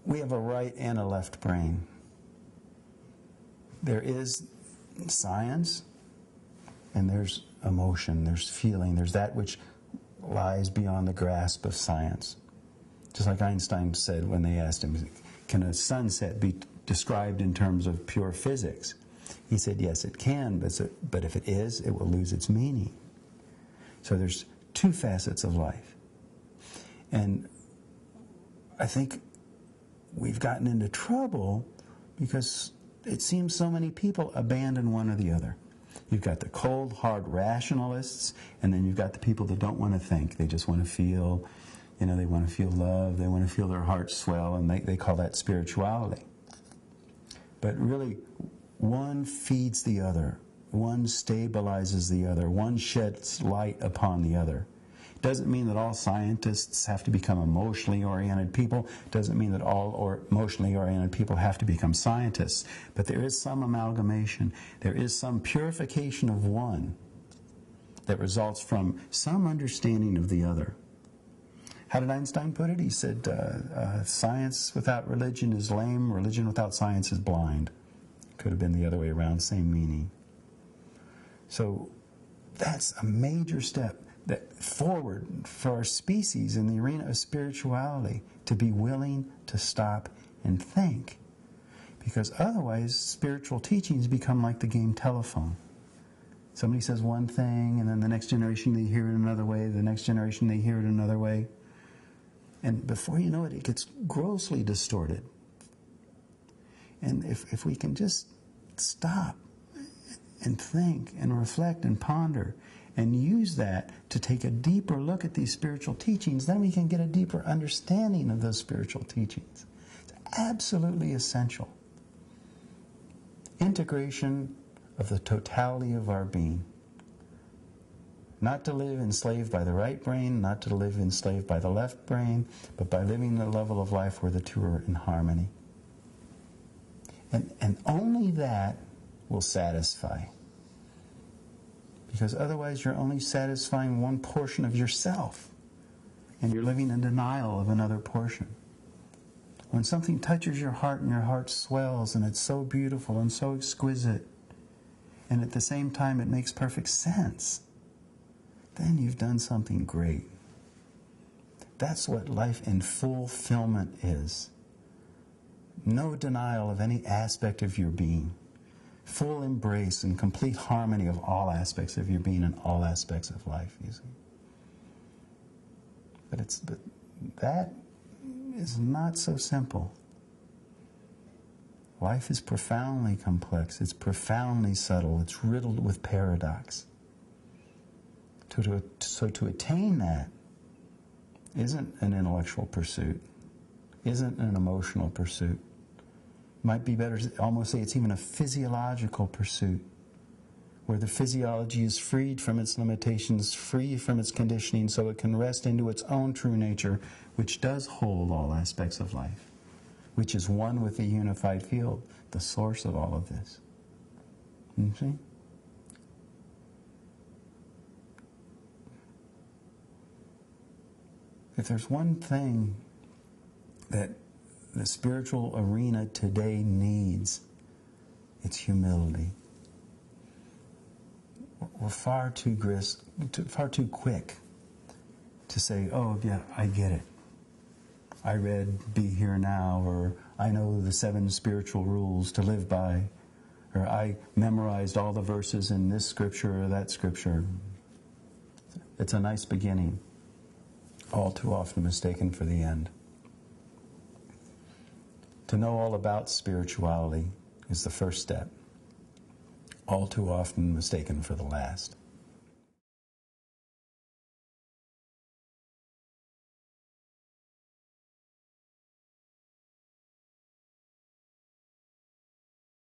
we have a right and a left brain. There is science, and there's emotion, there's feeling, there's that which lies beyond the grasp of science. Just like Einstein said when they asked him, can a sunset be described in terms of pure physics? He said, yes, it can, but if it is, it will lose its meaning. So there's two facets of life. And I think we've gotten into trouble because it seems so many people abandon one or the other. You've got the cold, hard rationalists, and then you've got the people that don't want to think. They just want to feel, they want to feel love, they want to feel their hearts swell, and they call that spirituality. But really, one feeds the other. One stabilizes the other. One sheds light upon the other. Doesn't mean that all scientists have to become emotionally oriented people. Doesn't mean that all emotionally oriented people have to become scientists. But there is some amalgamation. There is some purification of one that results from some understanding of the other. How did Einstein put it? He said, science without religion is lame. Religion without science is blind. Could have been the other way around, same meaning. So that's a major step forward for our species in the arena of spirituality, to be willing to stop and think. Because otherwise, spiritual teachings become like the game telephone. Somebody says one thing, and then the next generation they hear it another way, the next generation they hear it another way. And before you know it, it gets grossly distorted. And if we can just stop and think and reflect and ponder and use that to take a deeper look at these spiritual teachings, then we can get a deeper understanding of those spiritual teachings. It's absolutely essential. Integration of the totality of our being. Not to live enslaved by the right brain, not to live enslaved by the left brain, but by living the level of life where the two are in harmony. And only that will satisfy. Because otherwise you're only satisfying one portion of yourself, and you're living in denial of another portion. When something touches your heart and your heart swells, and it's so beautiful and so exquisite, and at the same time it makes perfect sense, then you've done something great. That's what life in fulfillment is. No denial of any aspect of your being. Full embrace and complete harmony of all aspects of your being and all aspects of life, you see. But that is not so simple. Life is profoundly complex. It's profoundly subtle. It's riddled with paradox. So to attain that isn't an intellectual pursuit, isn't an emotional pursuit. Might be better to almost say it's even a physiological pursuit, where the physiology is freed from its limitations, free from its conditioning, so it can rest into its own true nature, which does hold all aspects of life, which is one with the unified field, the source of all of this. You see? If there's one thing that the spiritual arena today needs, it's humility. We're far too quick to say, oh yeah, I get it. I read Be Here Now, or I know the 7 spiritual rules to live by, or I memorized all the verses in this scripture or that scripture. It's a nice beginning, all too often mistaken for the end. To know all about spirituality is the first step, all too often mistaken for the last.